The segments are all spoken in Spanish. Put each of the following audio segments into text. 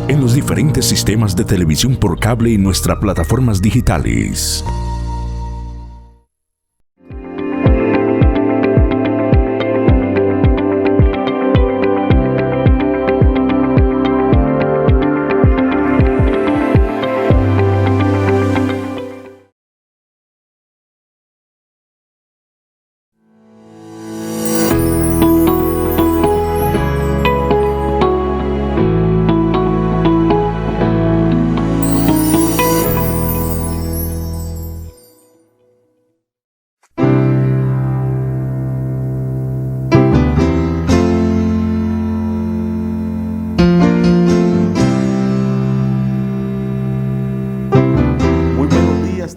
en los diferentes sistemas de televisión por cable y nuestras plataformas digitales.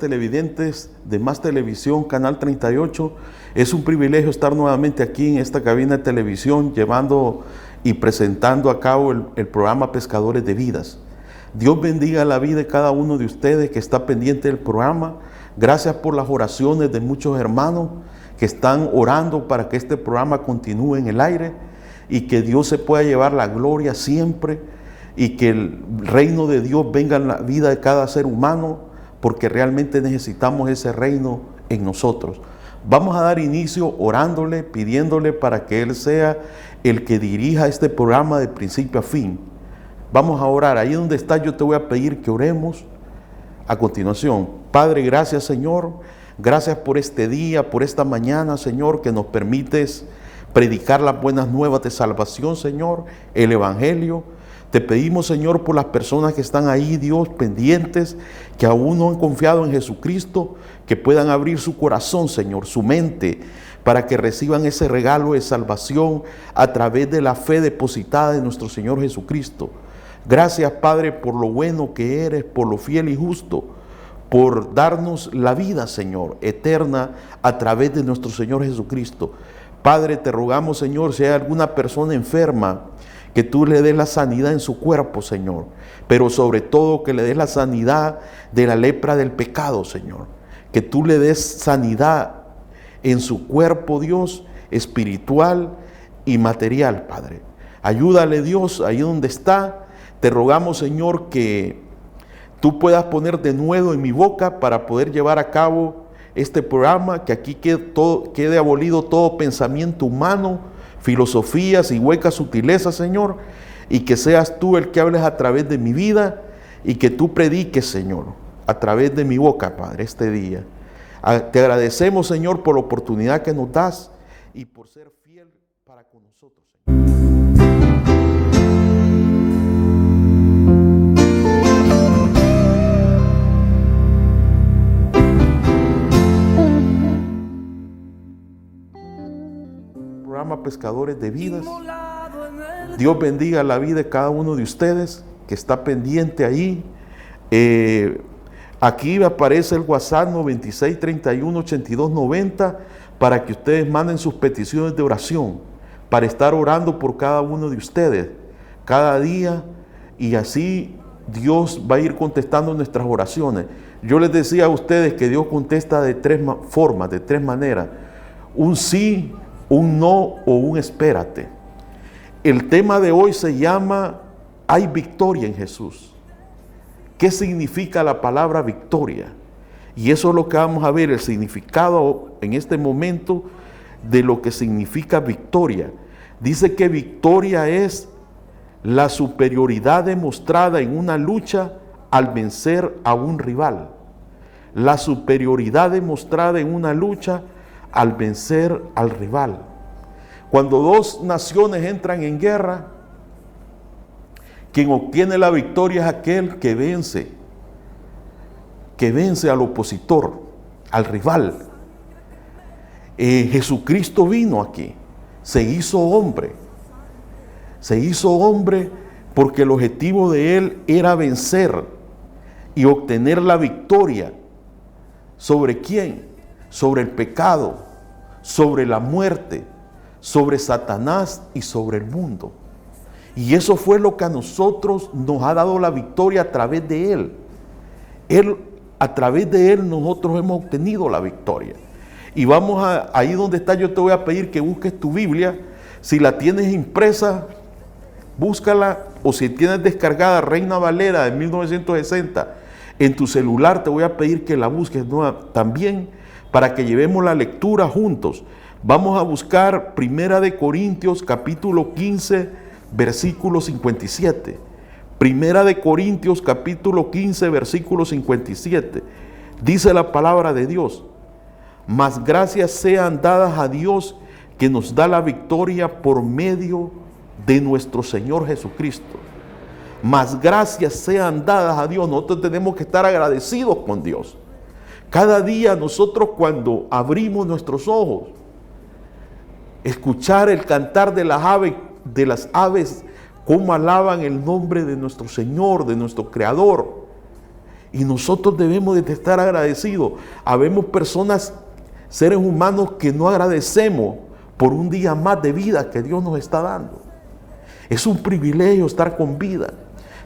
Televidentes de Más Televisión, Canal 38, es un privilegio estar nuevamente aquí en esta cabina de televisión llevando y presentando a cabo el programa Pescadores de Vidas. Dios bendiga la vida de cada uno de ustedes que está pendiente del programa. Gracias por las oraciones de muchos hermanos que están orando para que este programa continúe en el aire y que Dios se pueda llevar la gloria siempre y que el reino de Dios venga en la vida de cada ser humano, porque realmente necesitamos ese reino en nosotros. Vamos a dar inicio orándole, pidiéndole para que Él sea el que dirija este programa de principio a fin. Vamos a orar. Ahí donde estás yo te voy a pedir que oremos a continuación. Padre, gracias Señor. Gracias por este día, por esta mañana, Señor, que nos permites predicar las buenas nuevas de salvación, Señor, el Evangelio. Te pedimos, Señor, por las personas que están ahí, Dios, pendientes, que aún no han confiado en Jesucristo, que puedan abrir su corazón, Señor, su mente, para que reciban ese regalo de salvación a través de la fe depositada en nuestro Señor Jesucristo. Gracias, Padre, por lo bueno que eres, por lo fiel y justo, por darnos la vida, Señor, eterna a través de nuestro Señor Jesucristo. Padre, te rogamos, Señor, si hay alguna persona enferma, que tú le des la sanidad en su cuerpo, Señor, pero sobre todo que le des la sanidad de la lepra del pecado, Señor, que tú le des sanidad en su cuerpo, Dios, espiritual y material, Padre. Ayúdale, Dios, ahí donde está. Te rogamos, Señor, que tú puedas poner de nuevo en mi boca para poder llevar a cabo este programa, que aquí quede abolido todo pensamiento humano, filosofías y huecas sutilezas, Señor, y que seas tú el que hables a través de mi vida y que tú prediques, Señor, a través de mi boca, Padre, este día. Te agradecemos, Señor, por la oportunidad que nos das y por ser fiel para con nosotros, Señor. Pescadores de Vidas. Dios bendiga la vida de cada uno de ustedes que está pendiente ahí. Aquí aparece el WhatsApp 96318290 para que ustedes manden sus peticiones de oración, para estar orando por cada uno de ustedes cada día, y así Dios va a ir contestando nuestras oraciones. Yo les decía a ustedes que Dios contesta de tres formas, de tres maneras: un sí, un no o un espérate. El tema de hoy se llama "Hay victoria en Jesús". ¿Qué significa la palabra victoria? Y eso es lo que vamos a ver, el significado en este momento de lo que significa victoria. Dice que victoria es la superioridad demostrada en una lucha al vencer a un rival. La superioridad demostrada en una lucha al vencer al rival. Cuando dos naciones entran en guerra, quien obtiene la victoria es aquel que vence al opositor, al rival. Jesucristo vino aquí, se hizo hombre porque el objetivo de Él era vencer y obtener la victoria. ¿Sobre quién? Sobre el pecado, sobre la muerte, sobre Satanás y sobre el mundo. Y eso fue lo que a nosotros nos ha dado la victoria a través de Él. A través de Él nosotros hemos obtenido la victoria. Y vamos ahí donde está, yo te voy a pedir que busques tu Biblia. Si la tienes impresa, búscala, o si tienes descargada Reina Valera de 1960 en tu celular, te voy a pedir que la busques también para que llevemos la lectura juntos. Vamos a buscar Primera de Corintios capítulo 15, versículo 57. Primera de Corintios capítulo 15, versículo 57. Dice la palabra de Dios: mas gracias sean dadas a Dios, que nos da la victoria por medio de nuestro Señor Jesucristo. Mas gracias sean dadas a Dios. Nosotros tenemos que estar agradecidos con Dios. Cada día nosotros, cuando abrimos nuestros ojos, escuchar el cantar de las aves, cómo alaban el nombre de nuestro Señor, de nuestro Creador. Y nosotros debemos de estar agradecidos. Habemos personas, seres humanos, que no agradecemos por un día más de vida que Dios nos está dando. Es un privilegio estar con vida.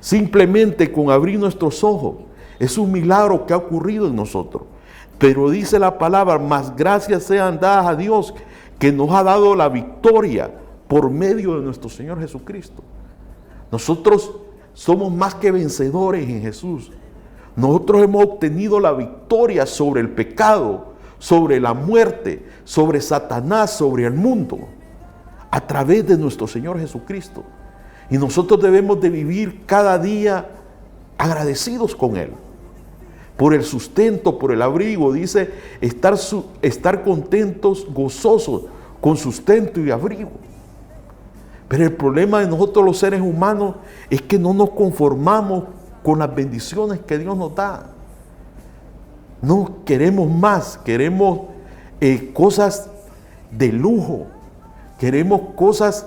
Simplemente con abrir nuestros ojos, es un milagro que ha ocurrido en nosotros. Pero dice la palabra: mas gracias sean dadas a Dios, que nos ha dado la victoria por medio de nuestro Señor Jesucristo. Nosotros somos más que vencedores en Jesús. Nosotros hemos obtenido la victoria sobre el pecado, sobre la muerte, sobre Satanás, sobre el mundo, a través de nuestro Señor Jesucristo. Y nosotros debemos de vivir cada día agradecidos con Él, por el sustento, por el abrigo. Dice estar contentos, gozosos, con sustento y abrigo. Pero el problema de nosotros los seres humanos es que no nos conformamos con las bendiciones que Dios nos da. No queremos más, queremos cosas de lujo, queremos cosas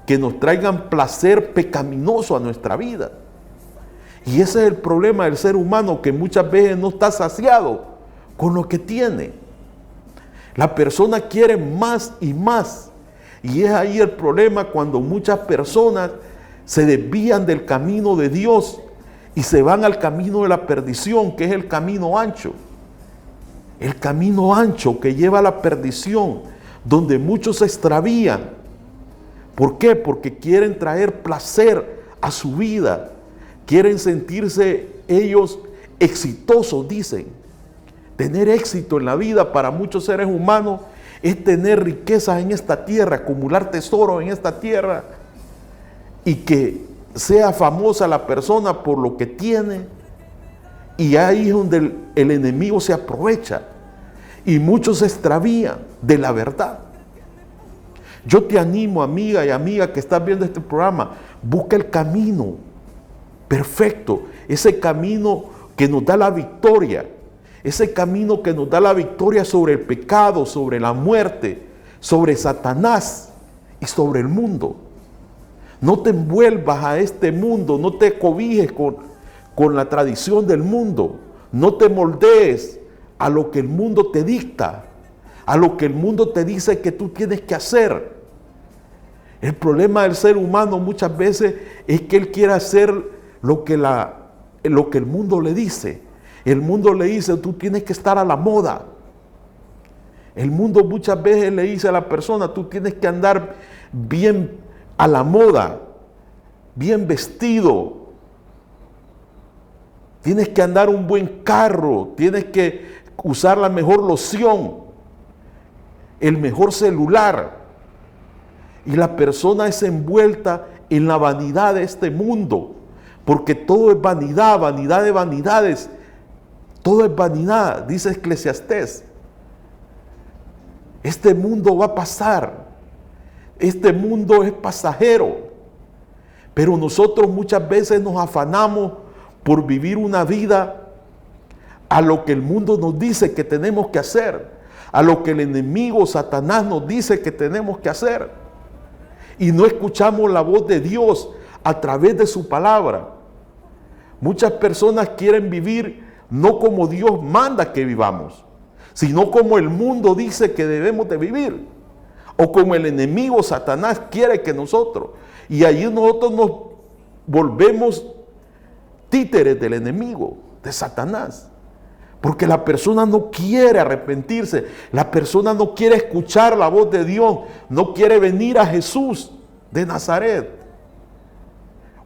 que nos traigan placer pecaminoso a nuestra vida. Y ese es el problema del ser humano, que muchas veces no está saciado con lo que tiene. La persona quiere más y más. Y es ahí el problema, cuando muchas personas se desvían del camino de Dios y se van al camino de la perdición, que es el camino ancho. El camino ancho que lleva a la perdición, donde muchos se extravían. ¿Por qué? Porque quieren traer placer a su vida. Quieren sentirse ellos exitosos, dicen. Tener éxito en la vida para muchos seres humanos es tener riquezas en esta tierra, acumular tesoros en esta tierra, y que sea famosa la persona por lo que tiene. Y ahí es donde el enemigo se aprovecha y muchos se extravían de la verdad. Yo te animo, amiga y amiga que estás viendo este programa, busca el camino perfecto, ese camino que nos da la victoria, ese camino que nos da la victoria sobre el pecado, sobre la muerte, sobre Satanás y sobre el mundo. No te envuelvas a este mundo, no te cobijes con la tradición del mundo, no te moldees a lo que el mundo te dicta, a lo que el mundo te dice que tú tienes que hacer. El problema del ser humano muchas veces es que él quiere hacer lo que el mundo le dice. El mundo le dice: tú tienes que estar a la moda. El mundo muchas veces le dice a la persona: tú tienes que andar bien a la moda, bien vestido. Tienes que andar un buen carro, tienes que usar la mejor loción, el mejor celular. Y la persona es envuelta en la vanidad de este mundo, porque todo es vanidad, vanidad de vanidades. Todo es vanidad, dice Eclesiastés. Este mundo va a pasar, este mundo es pasajero, pero nosotros muchas veces nos afanamos por vivir una vida a lo que el mundo nos dice que tenemos que hacer, a lo que el enemigo Satanás nos dice que tenemos que hacer, y no escuchamos la voz de Dios a través de su palabra. Muchas personas quieren vivir no como Dios manda que vivamos, sino como el mundo dice que debemos de vivir, o como el enemigo Satanás quiere que nosotros. Y allí nosotros nos volvemos títeres del enemigo, de Satanás, porque la persona no quiere arrepentirse, la persona no quiere escuchar la voz de Dios, no quiere venir a Jesús de Nazaret.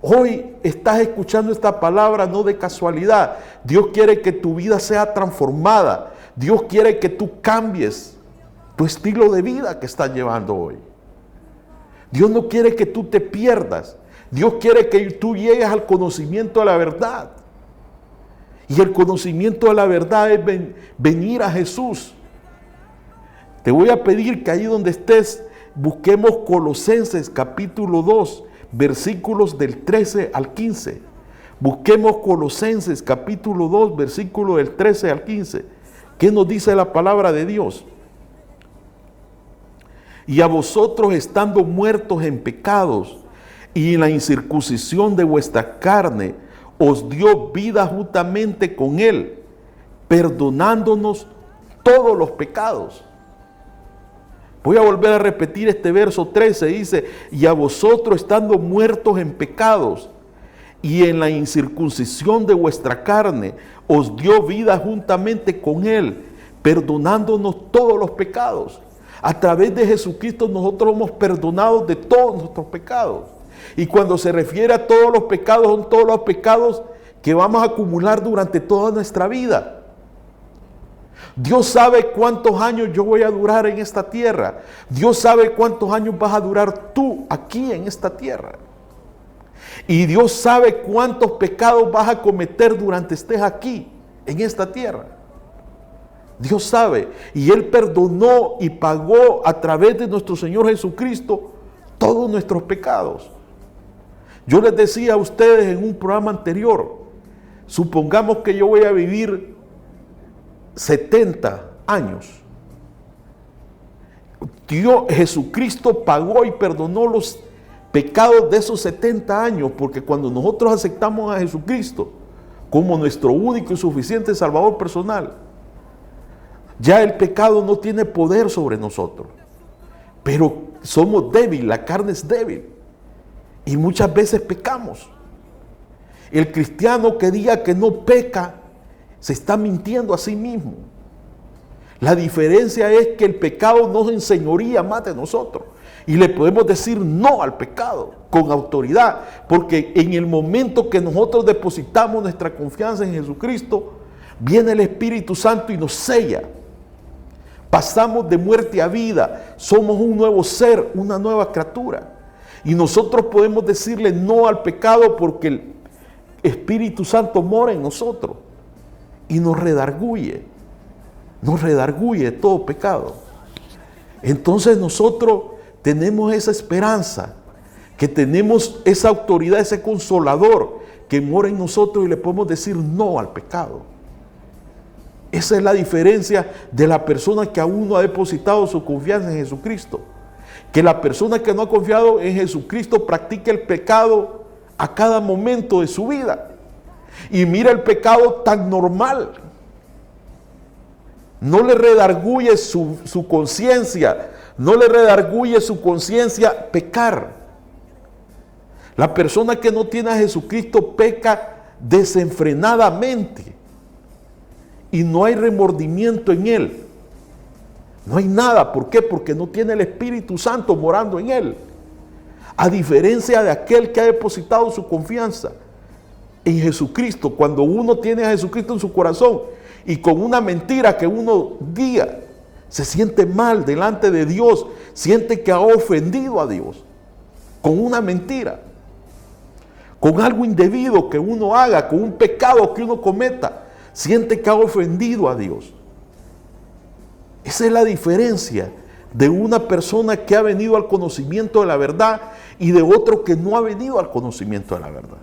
Hoy estás escuchando esta palabra no de casualidad. Dios quiere que tu vida sea transformada. Dios quiere que tú cambies tu estilo de vida que estás llevando hoy. Dios no quiere que tú te pierdas. Dios quiere que tú llegues al conocimiento de la verdad. Y el conocimiento de la verdad es venir a Jesús. Te voy a pedir que ahí donde estés busquemos Colosenses capítulo 2, versículos del 13 al 15. Busquemos Colosenses capítulo 2, versículo del 13 al 15. ¿Qué nos dice la palabra de Dios? Y a vosotros, estando muertos en pecados y en la incircuncisión de vuestra carne, os dio vida juntamente con Él, perdonándonos todos los pecados. Voy a volver a repetir este verso 13, dice, y a vosotros, estando muertos en pecados y en la incircuncisión de vuestra carne, os dio vida juntamente con Él, perdonándonos todos los pecados. A través de Jesucristo nosotros somos perdonados de todos nuestros pecados. Y cuando se refiere a todos los pecados, son todos los pecados que vamos a acumular durante toda nuestra vida. Dios sabe cuántos años yo voy a durar en esta tierra. Dios sabe cuántos años vas a durar tú aquí en esta tierra. Y Dios sabe cuántos pecados vas a cometer durante estés aquí en esta tierra. Dios sabe, y Él perdonó y pagó a través de nuestro Señor Jesucristo todos nuestros pecados. Yo les decía a ustedes en un programa anterior, supongamos que yo voy a vivir 70 años. Dios, Jesucristo pagó y perdonó los pecados de esos 70 años, porque cuando nosotros aceptamos a Jesucristo como nuestro único y suficiente Salvador personal, ya el pecado no tiene poder sobre nosotros. Pero somos débiles, la carne es débil. Y muchas veces pecamos. El cristiano que diga que no peca, se está mintiendo a sí mismo. La diferencia es que el pecado no se enseñoría más de nosotros. Y le podemos decir no al pecado con autoridad. Porque en el momento que nosotros depositamos nuestra confianza en Jesucristo, viene el Espíritu Santo y nos sella. Pasamos de muerte a vida, somos un nuevo ser, una nueva criatura. Y nosotros podemos decirle no al pecado porque el Espíritu Santo mora en nosotros y nos redarguye de todo pecado. Entonces nosotros tenemos esa esperanza, que tenemos esa autoridad, ese consolador que mora en nosotros y le podemos decir no al pecado. Esa es la diferencia de la persona que aún no ha depositado su confianza en Jesucristo. Que la persona que no ha confiado en Jesucristo practica el pecado a cada momento de su vida. Y mira el pecado tan normal. No le redarguye su conciencia. No le redarguye su conciencia pecar. La persona que no tiene a Jesucristo peca desenfrenadamente. Y no hay remordimiento en él. No hay nada. ¿Por qué? Porque no tiene el Espíritu Santo morando en él. A diferencia de aquel que ha depositado su confianza en Jesucristo. Cuando uno tiene a Jesucristo en su corazón y con una mentira que uno diga, se siente mal delante de Dios, siente que ha ofendido a Dios. Con una mentira. Con algo indebido que uno haga, con un pecado que uno cometa. Siente que ha ofendido a Dios. Esa es la diferencia de una persona que ha venido al conocimiento de la verdad y de otro que no ha venido al conocimiento de la verdad.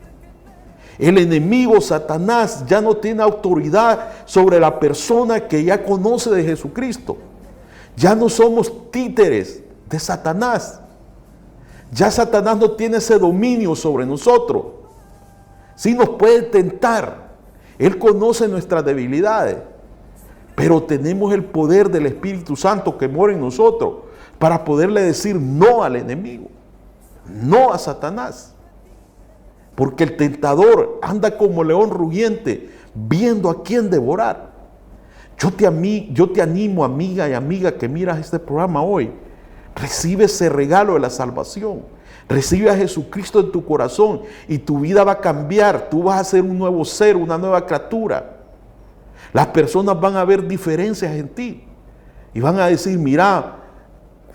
El enemigo, Satanás, ya no tiene autoridad sobre la persona que ya conoce de Jesucristo. Ya no somos títeres de Satanás. Ya Satanás no tiene ese dominio sobre nosotros. Sí nos puede tentar. Él conoce nuestras debilidades, pero tenemos el poder del Espíritu Santo que mora en nosotros para poderle decir no al enemigo, no a Satanás. Porque el tentador anda como león rugiente, viendo a quién devorar. Yo te animo, amiga y amiga que miras este programa hoy, recibe ese regalo de la salvación. Recibe a Jesucristo en tu corazón y tu vida va a cambiar. Tú vas a ser un nuevo ser, una nueva criatura. Las personas van a ver diferencias en ti y van a decir, mira,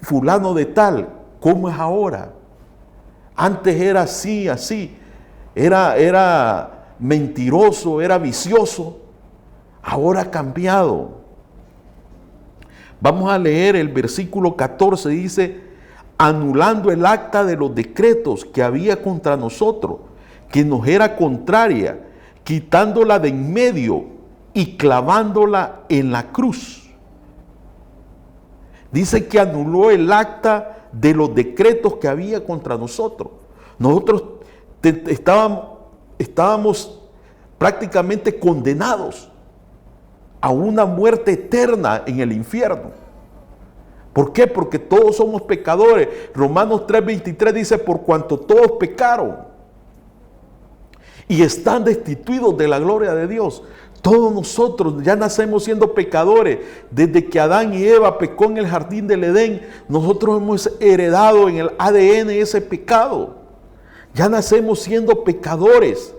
fulano de tal, ¿cómo es ahora? Antes era así, así. Era mentiroso, era vicioso. Ahora ha cambiado. Vamos a leer el versículo 14, dice, anulando el acta de los decretos que había contra nosotros, que nos era contraria, quitándola de en medio y clavándola en la cruz. Dice que anuló el acta de los decretos que había contra nosotros. Nosotros estábamos prácticamente condenados a una muerte eterna en el infierno. ¿Por qué? Porque todos somos pecadores. Romanos 3:23 dice, por cuanto todos pecaron y están destituidos de la gloria de Dios. Todos nosotros ya nacemos siendo pecadores. Desde que Adán y Eva pecó en el jardín del Edén, nosotros hemos heredado en el ADN ese pecado. Ya nacemos siendo pecadores.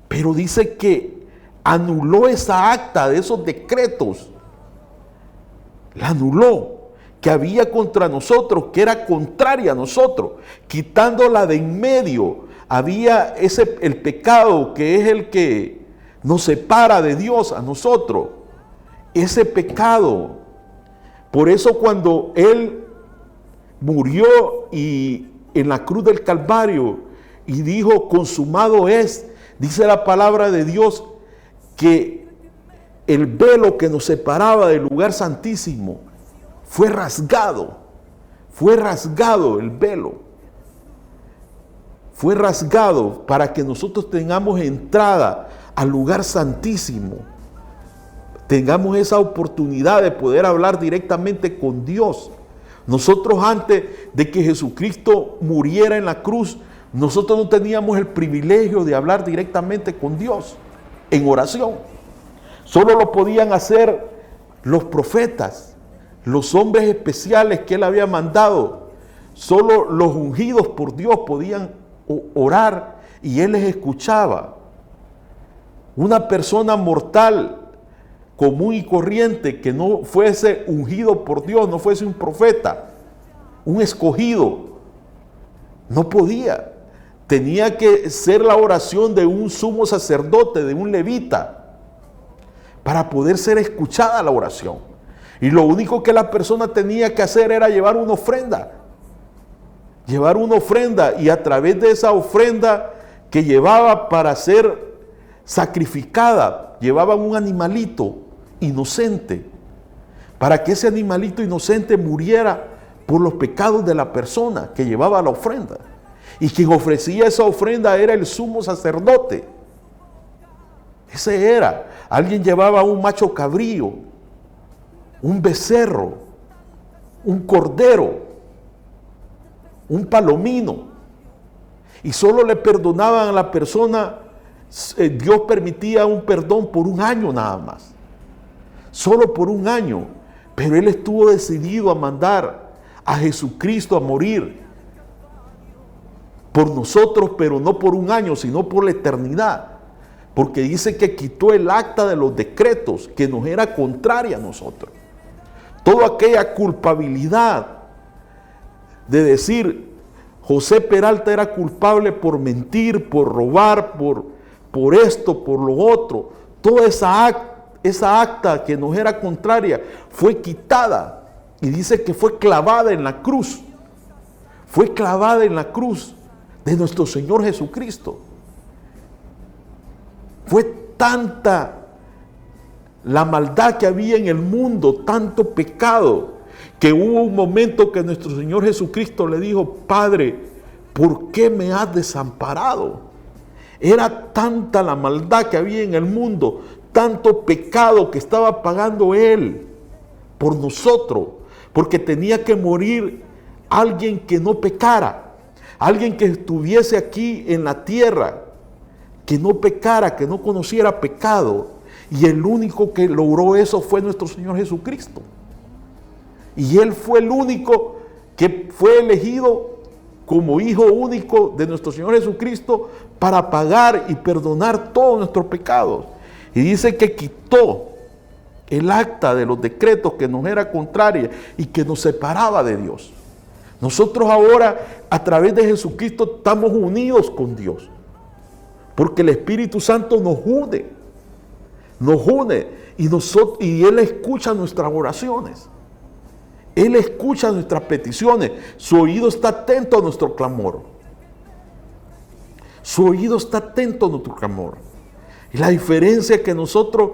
Pero dice que anuló esa acta de esos decretos. La anuló, que había contra nosotros, que era contraria a nosotros, quitándola de en medio. Había el pecado que es el que nos separa de Dios a nosotros. Ese pecado. Por eso cuando Él murió y en la cruz del Calvario y dijo, consumado es, dice la palabra de Dios, que el velo que nos separaba del lugar santísimo fue rasgado el velo, fue rasgado para que nosotros tengamos entrada al lugar santísimo, tengamos esa oportunidad de poder hablar directamente con Dios. Nosotros antes de que Jesucristo muriera en la cruz, nosotros no teníamos el privilegio de hablar directamente con Dios en oración. Solo lo podían hacer los profetas, los hombres especiales que Él había mandado. Solo los ungidos por Dios podían orar y Él les escuchaba. Una persona mortal, común y corriente, que no fuese ungido por Dios, no fuese un profeta, un escogido, no podía. Tenía que ser la oración de un sumo sacerdote, de un levita, para poder ser escuchada la oración. Y lo único que la persona tenía que hacer era llevar una ofrenda. Llevar una ofrenda, y a través de esa ofrenda que llevaba para ser sacrificada, llevaban un animalito inocente, para que ese animalito inocente muriera por los pecados de la persona que llevaba la ofrenda. Y quien ofrecía esa ofrenda era el sumo sacerdote. Ese era. Alguien llevaba un macho cabrío, un becerro, un cordero, un palomino. Y solo le perdonaban a la persona, Dios permitía un perdón por un año nada más. Solo por un año. Pero Él estuvo decidido a mandar a Jesucristo a morir por nosotros, pero no por un año, sino por la eternidad. Porque dice que quitó el acta de los decretos que nos era contraria a nosotros. Toda aquella culpabilidad de decir, José Peralta era culpable por mentir, por robar, por esto, por lo otro. Toda esa acta que nos era contraria fue quitada. Y dice que fue clavada en la cruz. Fue clavada en la cruz de nuestro Señor Jesucristo. Fue tanta la maldad que había en el mundo, tanto pecado, que hubo un momento que nuestro Señor Jesucristo le dijo, Padre, ¿por qué me has desamparado? Era tanta la maldad que había en el mundo, tanto pecado que estaba pagando Él por nosotros, porque tenía que morir alguien que no pecara, alguien que estuviese aquí en la tierra, que no pecara, que no conociera pecado. Y el único que logró eso fue nuestro Señor Jesucristo. Y Él fue el único que fue elegido como Hijo único de nuestro Señor Jesucristo para pagar y perdonar todos nuestros pecados. Y dice que quitó el acta de los decretos que nos era contraria y que nos separaba de Dios. Nosotros ahora, a través de Jesucristo, estamos unidos con Dios. Porque el Espíritu Santo nos une y Él escucha nuestras oraciones. Él escucha nuestras peticiones. Su oído está atento a nuestro clamor. Su oído está atento a nuestro clamor. Y la diferencia es que nosotros,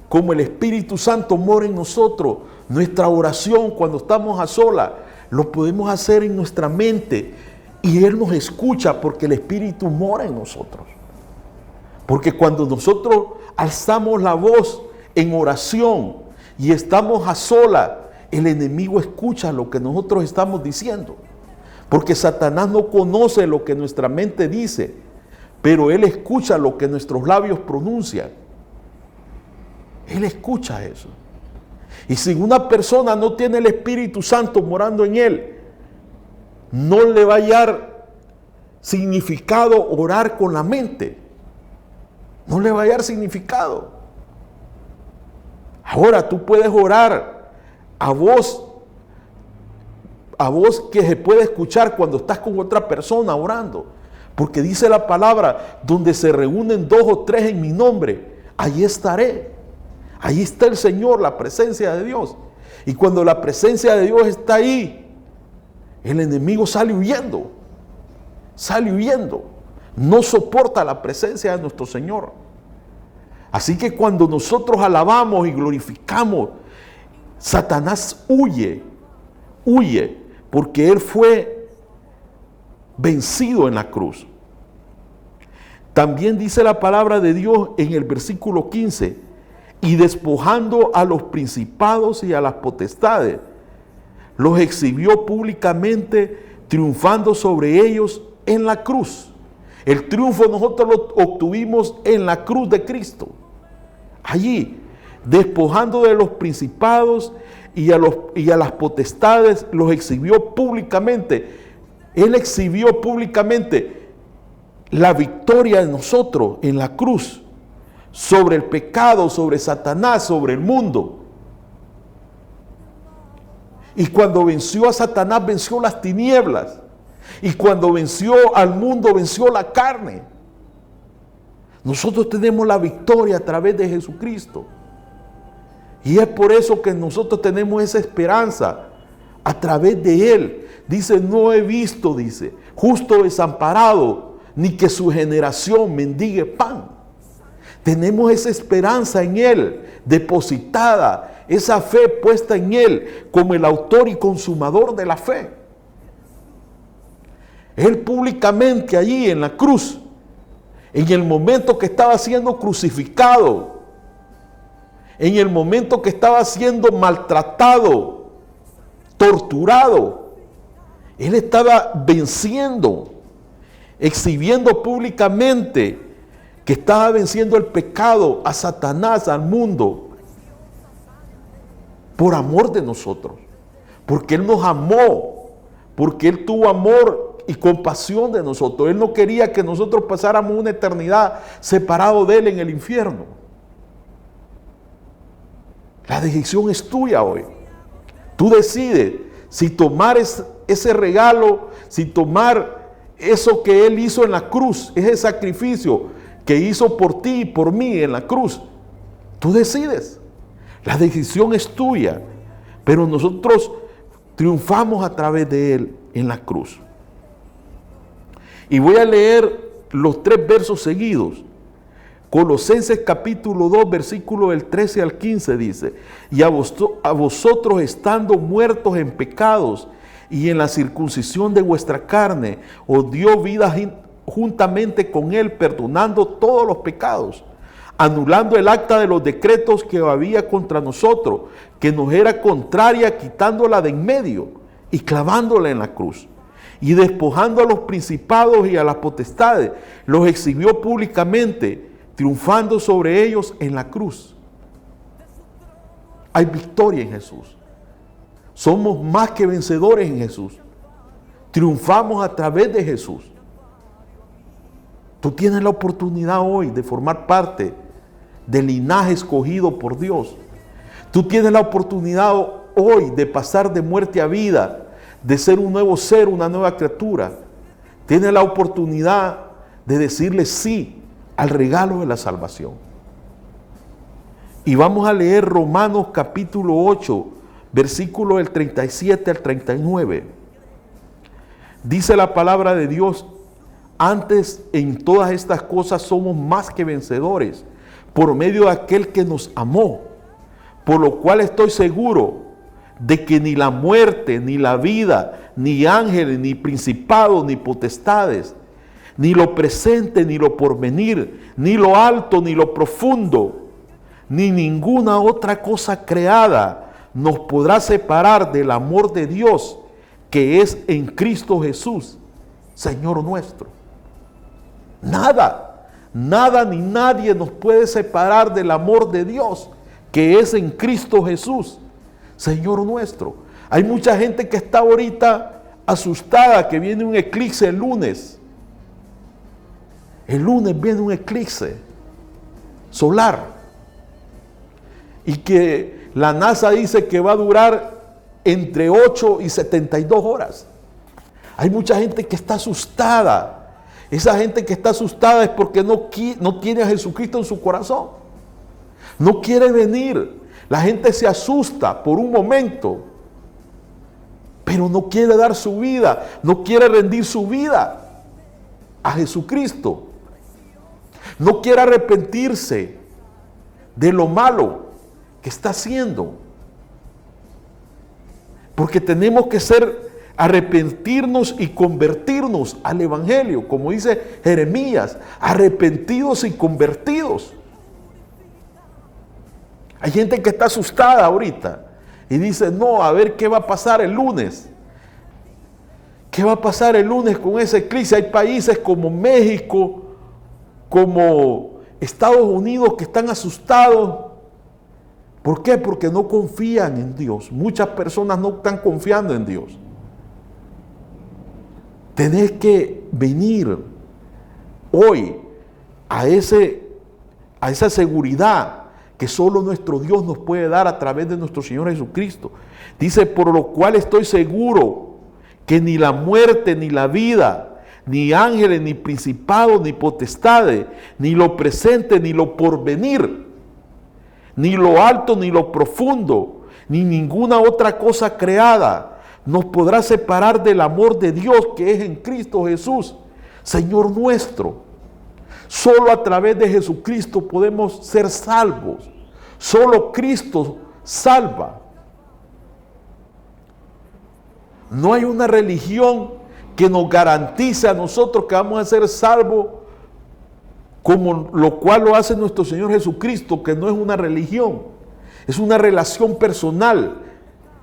como el Espíritu Santo mora en nosotros, nuestra oración cuando estamos a solas, lo podemos hacer en nuestra mente y Él nos escucha porque el Espíritu mora en nosotros. Porque cuando nosotros alzamos la voz en oración y estamos a solas, el enemigo escucha lo que nosotros estamos diciendo. Porque Satanás no conoce lo que nuestra mente dice, pero él escucha lo que nuestros labios pronuncian. Él escucha eso. Y si una persona no tiene el Espíritu Santo morando en él, no le va a hallar significado orar con la mente. No le va a hallar significado. Ahora tú puedes orar a voz que se puede escuchar cuando estás con otra persona orando. Porque dice la palabra, donde se reúnen 2 o 3 en mi nombre, ahí estaré. Ahí está el Señor, la presencia de Dios. Y cuando la presencia de Dios está ahí, el enemigo sale huyendo. Sale huyendo. No soporta la presencia de nuestro Señor. Así que cuando nosotros alabamos y glorificamos, Satanás huye, porque él fue vencido en la cruz. También dice la palabra de Dios en el versículo 15, y despojando a los principados y a las potestades, los exhibió públicamente, triunfando sobre ellos en la cruz. El triunfo nosotros lo obtuvimos en la cruz de Cristo. Allí, despojando de los principados y a las potestades, los exhibió públicamente. Él exhibió públicamente la victoria de nosotros en la cruz, sobre el pecado, sobre Satanás, sobre el mundo. Y cuando venció a Satanás, venció las tinieblas. Y cuando venció al mundo, venció la carne. Nosotros tenemos la victoria a través de Jesucristo. Y es por eso que nosotros tenemos esa esperanza a través de Él. Dice, no he visto, dice, justo desamparado, ni que su generación mendigue pan. Tenemos esa esperanza en Él, depositada, esa fe puesta en Él como el autor y consumador de la fe. Él públicamente allí en la cruz, en el momento que estaba siendo crucificado, en el momento que estaba siendo maltratado, torturado, Él estaba venciendo, exhibiendo públicamente que estaba venciendo el pecado, a Satanás, al mundo, por amor de nosotros, porque Él nos amó, porque Él tuvo amor y compasión de nosotros. Él no quería que nosotros pasáramos una eternidad separados de Él en el infierno. La decisión es tuya hoy. Tú decides si tomar ese regalo, si tomar eso que Él hizo en la cruz, ese sacrificio que hizo por ti y por mí en la cruz. Tú decides. La decisión es tuya. Pero nosotros triunfamos a través de Él en la cruz. Y voy a leer los 3 versos seguidos. Colosenses capítulo 2, versículo del 13 al 15 dice, y a vosotros estando muertos en pecados y en la circuncisión de vuestra carne, os dio vida juntamente con Él, perdonando todos los pecados, anulando el acta de los decretos que había contra nosotros, que nos era contraria, quitándola de en medio y clavándola en la cruz. Y despojando a los principados y a las potestades, los exhibió públicamente, triunfando sobre ellos en la cruz. Hay victoria en Jesús. Somos más que vencedores en Jesús. Triunfamos a través de Jesús. Tú tienes la oportunidad hoy de formar parte del linaje escogido por Dios. Tú tienes la oportunidad hoy de pasar de muerte a vida, de ser un nuevo ser, una nueva criatura. Tienes la oportunidad de decirle sí al regalo de la salvación. Y vamos a leer Romanos capítulo 8, versículo del 37 al 39. Dice la palabra de Dios: antes en todas estas cosas somos más que vencedores por medio de aquel que nos amó, por lo cual estoy seguro de que ni la muerte, ni la vida, ni ángeles, ni principados, ni potestades, ni lo presente, ni lo porvenir, ni lo alto, ni lo profundo, ni ninguna otra cosa creada nos podrá separar del amor de Dios que es en Cristo Jesús, Señor nuestro. Nada, nada ni nadie nos puede separar del amor de Dios que es en Cristo Jesús, Señor nuestro. Hay mucha gente que está ahorita asustada que viene un eclipse el lunes. El lunes viene un eclipse solar y que la NASA dice que va a durar entre 8 y 72 horas. Hay mucha gente que está asustada. Esa gente que está asustada es porque no tiene a Jesucristo en su corazón. No quiere venir. La gente se asusta por un momento, pero no quiere dar su vida, no quiere rendir su vida a Jesucristo. No quiere arrepentirse de lo malo que está haciendo. Porque tenemos que arrepentirnos y convertirnos al Evangelio, como dice Jeremías, arrepentidos y convertidos. Hay gente que está asustada ahorita y dice: no, a ver qué va a pasar el lunes. ¿Qué va a pasar el lunes con ese eclipse? Hay países como México, como Estados Unidos que están asustados. ¿Por qué? Porque no confían en Dios. Muchas personas no están confiando en Dios. Tenés que venir hoy a esa seguridad que solo nuestro Dios nos puede dar a través de nuestro Señor Jesucristo. Dice: por lo cual estoy seguro que ni la muerte, ni la vida, ni ángeles, ni principados, ni potestades, ni lo presente, ni lo porvenir, ni lo alto, ni lo profundo, ni ninguna otra cosa creada nos podrá separar del amor de Dios que es en Cristo Jesús, Señor nuestro. Solo a través de Jesucristo podemos ser salvos. Solo Cristo salva. No hay una religión que nos garantice a nosotros que vamos a ser salvos, como lo cual lo hace nuestro Señor Jesucristo, que no es una religión, es una relación personal,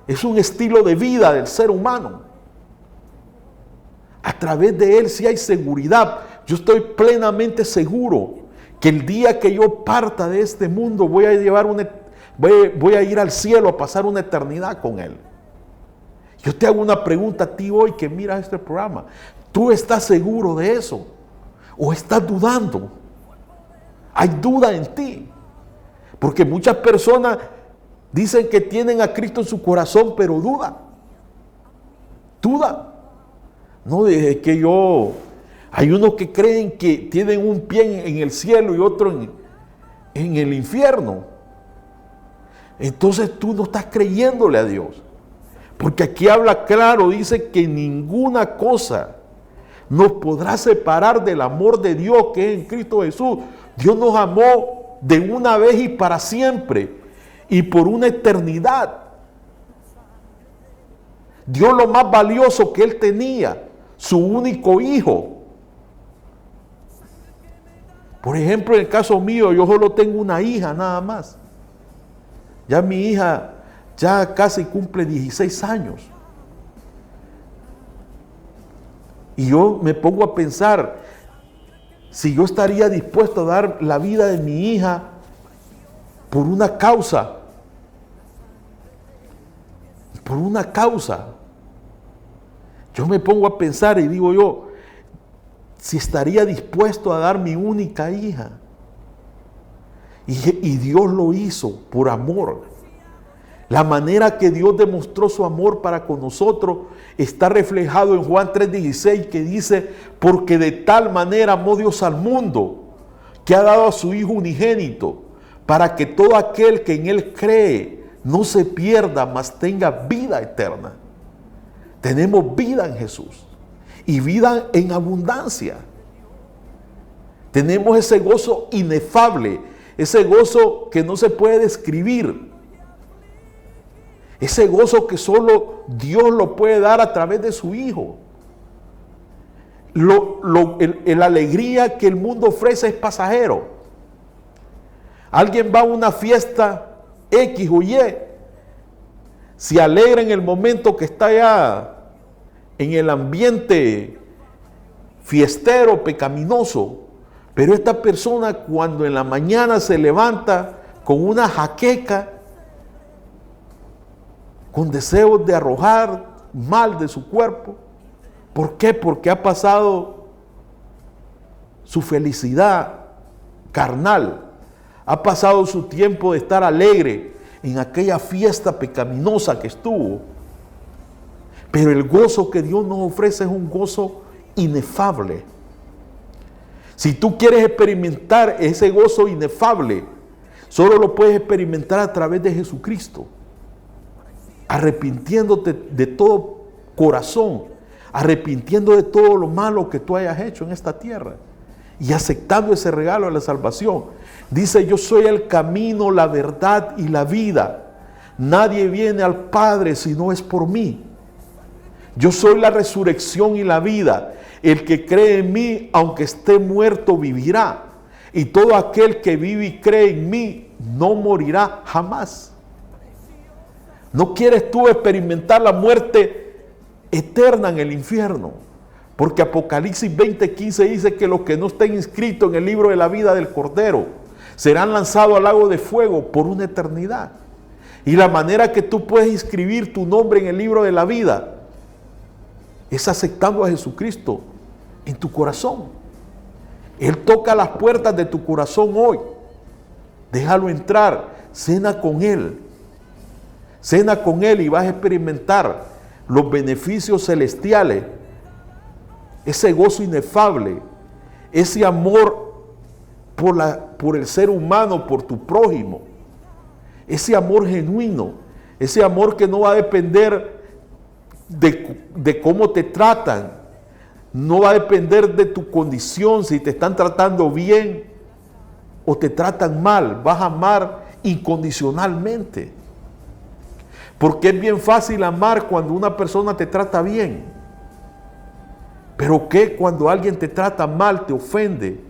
es un estilo de vida del ser humano. A través de Él sí hay seguridad. Yo estoy plenamente seguro que el día que yo parta de este mundo voy a ir al cielo a pasar una eternidad con Él. Yo te hago una pregunta a ti hoy que miras este programa. ¿Tú estás seguro de eso? ¿O estás dudando? Hay duda en ti. Porque muchas personas dicen que tienen a Cristo en su corazón, pero duda. No, es que hay unos que creen que tienen un pie en el cielo y otro en el infierno. Entonces tú no estás creyéndole a Dios. Porque aquí habla claro, dice que ninguna cosa nos podrá separar del amor de Dios que es en Cristo Jesús. Dios nos amó de una vez y para siempre y por una eternidad. Dio lo más valioso que Él tenía, su único hijo. Por ejemplo, en el caso mío, yo solo tengo una hija nada más. Ya mi hija ya casi cumple 16 años. Y yo me pongo a pensar si yo estaría dispuesto a dar la vida de mi hija por una causa. Yo me pongo a pensar y digo yo, si estaría dispuesto a dar mi única hija. Y Dios lo hizo por amor. La manera que Dios demostró su amor para con nosotros está reflejado en Juan 3:16, que dice: porque de tal manera amó Dios al mundo, que ha dado a su Hijo unigénito, para que todo aquel que en Él cree no se pierda, mas tenga vida eterna. Tenemos vida en Jesús y vida en abundancia. Tenemos ese gozo inefable, ese gozo que no se puede describir. Ese gozo que solo Dios lo puede dar a través de su Hijo. La alegría que el mundo ofrece es pasajero. Alguien va a una fiesta X o Y, se alegra en el momento que está ya en el ambiente fiestero, pecaminoso, pero esta persona, cuando en la mañana se levanta con una jaqueca, con deseos de arrojar mal de su cuerpo. ¿Por qué? Porque ha pasado su felicidad carnal, ha pasado su tiempo de estar alegre en aquella fiesta pecaminosa que estuvo. Pero el gozo que Dios nos ofrece es un gozo inefable. Si tú quieres experimentar ese gozo inefable, solo lo puedes experimentar a través de Jesucristo. Arrepintiéndote de todo corazón, arrepintiendo de todo lo malo que tú hayas hecho en esta tierra y aceptando ese regalo de la salvación. Dice: yo soy el camino, la verdad y la vida. Nadie viene al Padre si no es por mí. Yo soy la resurrección y la vida. El que cree en mí, aunque esté muerto, vivirá. Y todo aquel que vive y cree en mí, no morirá jamás. ¿No quieres tú experimentar la muerte eterna en el infierno? Porque Apocalipsis 20:15 dice que los que no estén inscritos en el libro de la vida del Cordero serán lanzados al lago de fuego por una eternidad. Y la manera que tú puedes inscribir tu nombre en el libro de la vida es aceptando a Jesucristo en tu corazón. Él toca las puertas de tu corazón hoy. Déjalo entrar, cena con Él. Cena con Él y vas a experimentar los beneficios celestiales, ese gozo inefable, ese amor por el ser humano, por tu prójimo, ese amor genuino, ese amor que no va a depender de cómo te tratan, no va a depender de tu condición, si te están tratando bien o te tratan mal. Vas a amar incondicionalmente. Porque es bien fácil amar cuando una persona te trata bien. Pero ¿qué cuando alguien te trata mal, te ofende?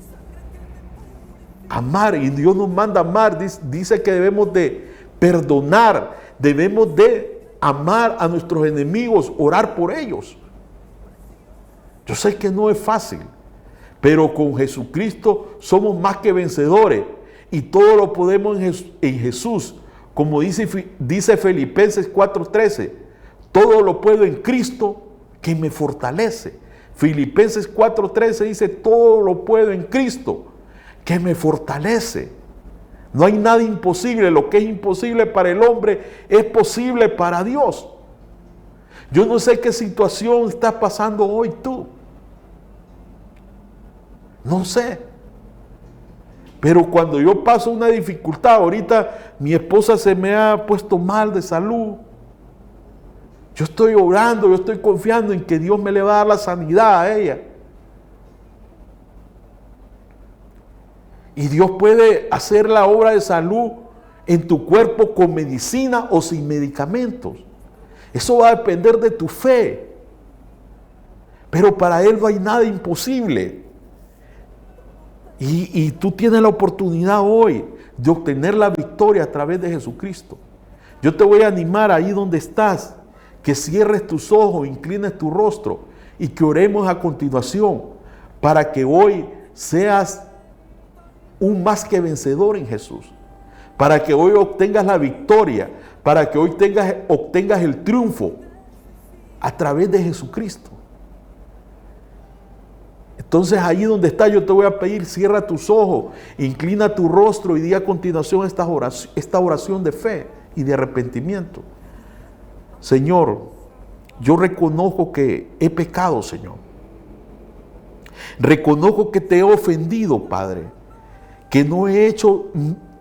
Amar, y Dios nos manda amar, dice que debemos de perdonar, debemos de amar a nuestros enemigos, orar por ellos. Yo sé que no es fácil, pero con Jesucristo somos más que vencedores y todo lo podemos en Jesús. Como dice Filipenses 4:13, todo lo puedo en Cristo que me fortalece. Filipenses 4:13 dice: todo lo puedo en Cristo que me fortalece. No hay nada imposible. Lo que es imposible para el hombre es posible para Dios. Yo no sé qué situación estás pasando hoy tú. No sé. Pero cuando yo paso una dificultad, ahorita mi esposa se me ha puesto mal de salud. Yo estoy orando, yo estoy confiando en que Dios me le va a dar la sanidad a ella. Y Dios puede hacer la obra de salud en tu cuerpo con medicina o sin medicamentos. Eso va a depender de tu fe. Pero para Él no hay nada imposible. Y tú tienes la oportunidad hoy de obtener la victoria a través de Jesucristo. Yo te voy a animar ahí donde estás, que cierres tus ojos, inclines tu rostro y que oremos a continuación para que hoy seas un más que vencedor en Jesús, para que hoy obtengas la victoria, para que hoy obtengas el triunfo a través de Jesucristo. Entonces ahí donde está, yo te voy a pedir, cierra tus ojos, inclina tu rostro y di a continuación esta oración de fe y de arrepentimiento. Señor, yo reconozco que he pecado, Señor. Reconozco que te he ofendido, Padre, que no he hecho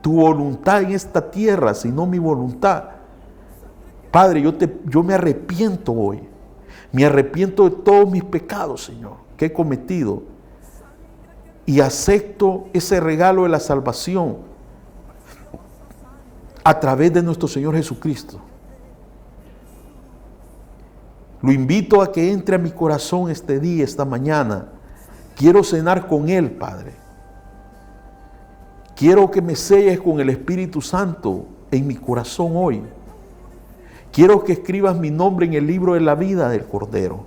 tu voluntad en esta tierra, sino mi voluntad. Padre, yo me arrepiento hoy. Me arrepiento de todos mis pecados, Señor, que he cometido. Y acepto ese regalo de la salvación a través de nuestro Señor Jesucristo. Lo invito a que entre a mi corazón este día, esta mañana. Quiero cenar con Él, Padre. Quiero que me selles con el Espíritu Santo en mi corazón hoy. Quiero que escribas mi nombre en el libro de la vida del Cordero,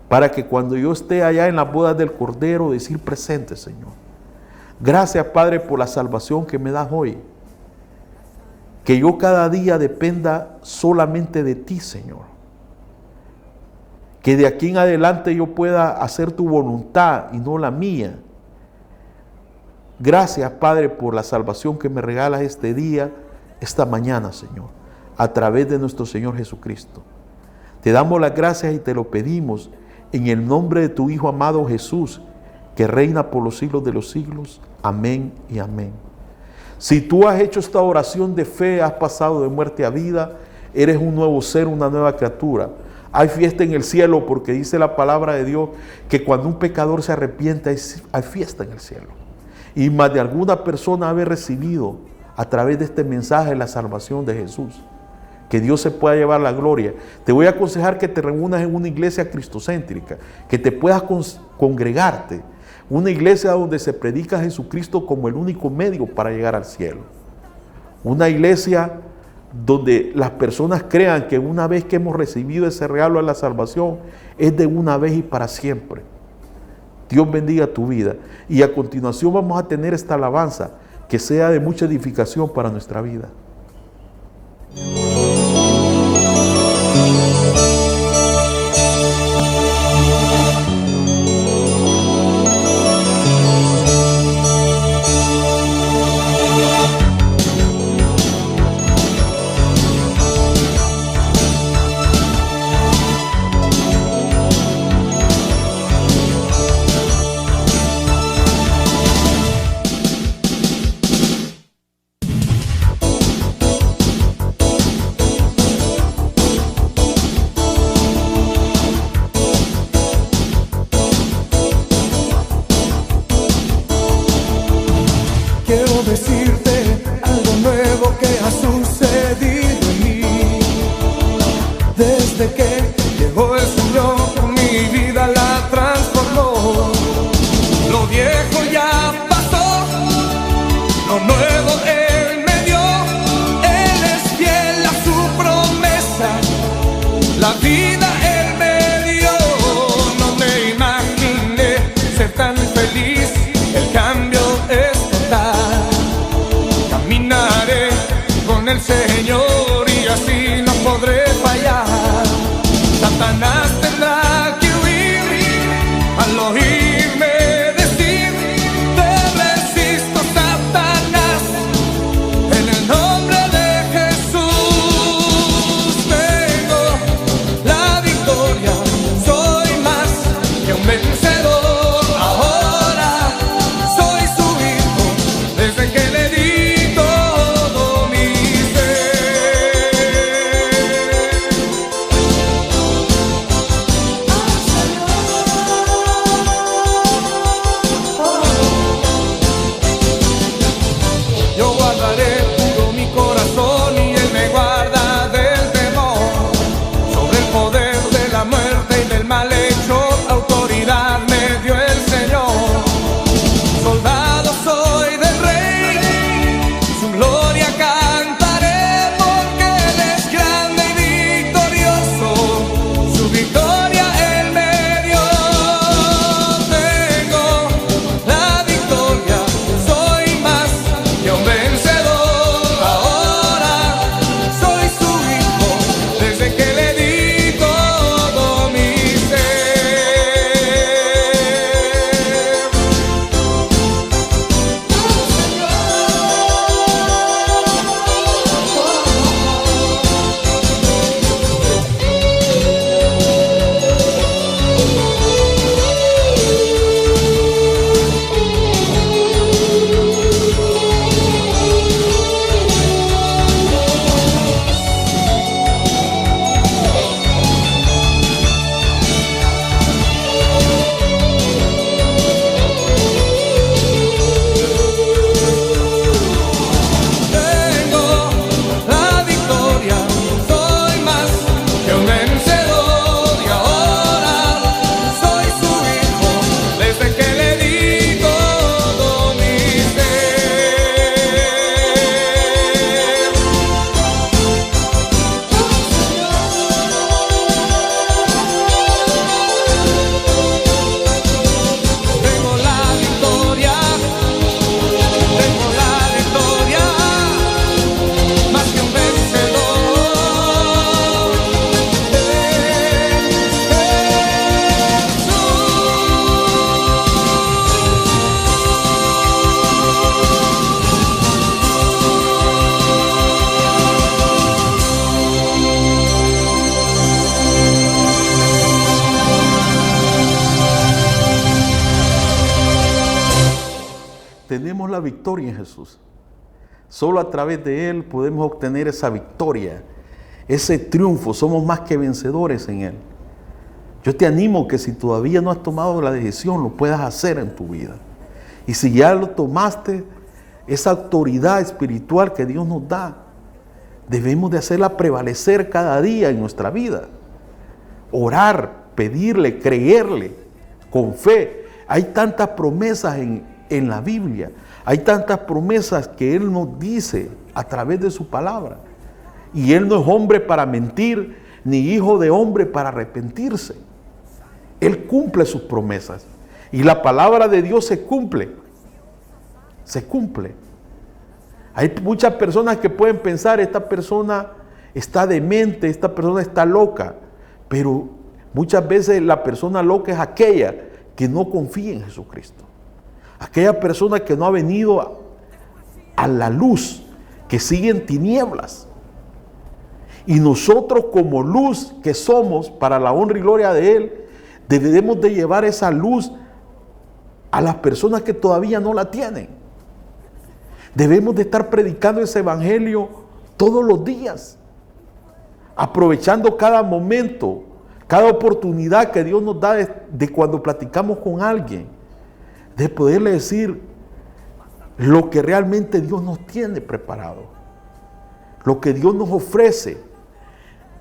para que cuando yo esté allá en las bodas del Cordero, decir presente, Señor. Gracias, Padre, por la salvación que me das hoy. Que yo cada día dependa solamente de ti, Señor. Que de aquí en adelante yo pueda hacer tu voluntad y no la mía. Gracias, Padre, por la salvación que me regalas este día, esta mañana, Señor, a través de nuestro Señor Jesucristo. Te damos las gracias y te lo pedimos en el nombre de tu Hijo amado Jesús, que reina por los siglos de los siglos. Amén y amén. Si tú has hecho esta oración de fe, has pasado de muerte a vida, eres un nuevo ser, una nueva criatura. Hay fiesta en el cielo, porque dice la palabra de Dios que cuando un pecador se arrepiente hay fiesta en el cielo. Y más de alguna persona haber recibido a través de este mensaje la salvación de Jesús. Que Dios se pueda llevar la gloria. Te voy a aconsejar que te reúnas en una iglesia cristocéntrica, que te puedas congregarte. Una iglesia donde se predica a Jesucristo como el único medio para llegar al cielo. Una iglesia donde las personas crean que una vez que hemos recibido ese regalo de la salvación, es de una vez y para siempre. Dios bendiga tu vida. Y a continuación vamos a tener esta alabanza que sea de mucha edificación para nuestra vida. Decirte algo nuevo que ha sucedido en mí. Desde que llegó el Señor, mi vida la transformó. Lo viejo ya pasó, lo nuevo Él me dio. Él es fiel a su promesa, la vida Él me dio. No me imaginé ser tan feliz, el cambio es total. Caminaré con el Señor y así no podré fallar. Satanás tendrá que huir al oírme decir: te resisto, Satanás, en el nombre de Jesús. Tengo la victoria, soy más que un vencedor. Ahora soy su hijo, desde que le di todo mi ser. tenemos la victoria en Jesús. Solo a través de Él podemos obtener esa victoria, ese triunfo. Somos más que vencedores en Él. Yo te animo que si todavía no has tomado la decisión, lo puedas hacer en tu vida. Y si ya lo tomaste, esa autoridad espiritual que Dios nos da, debemos de hacerla prevalecer cada día en nuestra vida. Orar, pedirle, creerle, con fe. Hay tantas promesas en la Biblia. Hay tantas promesas que Él nos dice a través de su palabra. Y Él no es hombre para mentir, ni hijo de hombre para arrepentirse. Él cumple sus promesas. Y la palabra de Dios se cumple. Se cumple. Hay muchas personas que pueden pensar, esta persona está demente, esta persona está loca. Pero muchas veces la persona loca es aquella que no confía en Jesucristo. Aquella persona que no ha venido a la luz, que sigue en tinieblas. Y nosotros como luz que somos, para la honra y gloria de Él, debemos de llevar esa luz a las personas que todavía no la tienen. Debemos de estar predicando ese evangelio todos los días, aprovechando cada momento, cada oportunidad que Dios nos da de cuando platicamos con alguien, de poderle decir lo que realmente Dios nos tiene preparado, lo que Dios nos ofrece.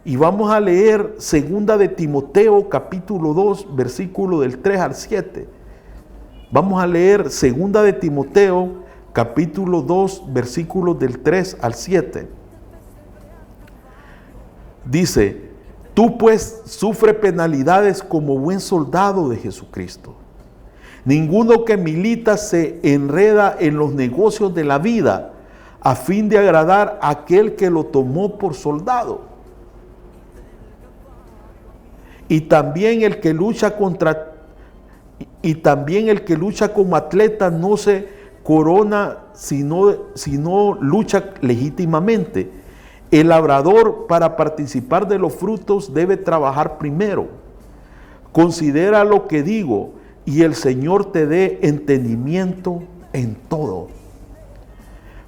Y vamos a leer 2 de Timoteo capítulo 2, versículo del 3 al 7. Vamos a leer 2 de Timoteo capítulo 2, versículos del 3 al 7. Dice: tú pues sufre penalidades como buen soldado de Jesucristo. Ninguno que milita se enreda en los negocios de la vida a fin de agradar a aquel que lo tomó por soldado. Y también el que lucha como atleta no se corona sino lucha legítimamente. El labrador, para participar de los frutos, debe trabajar primero. Considera lo que digo, y el Señor te dé entendimiento en todo.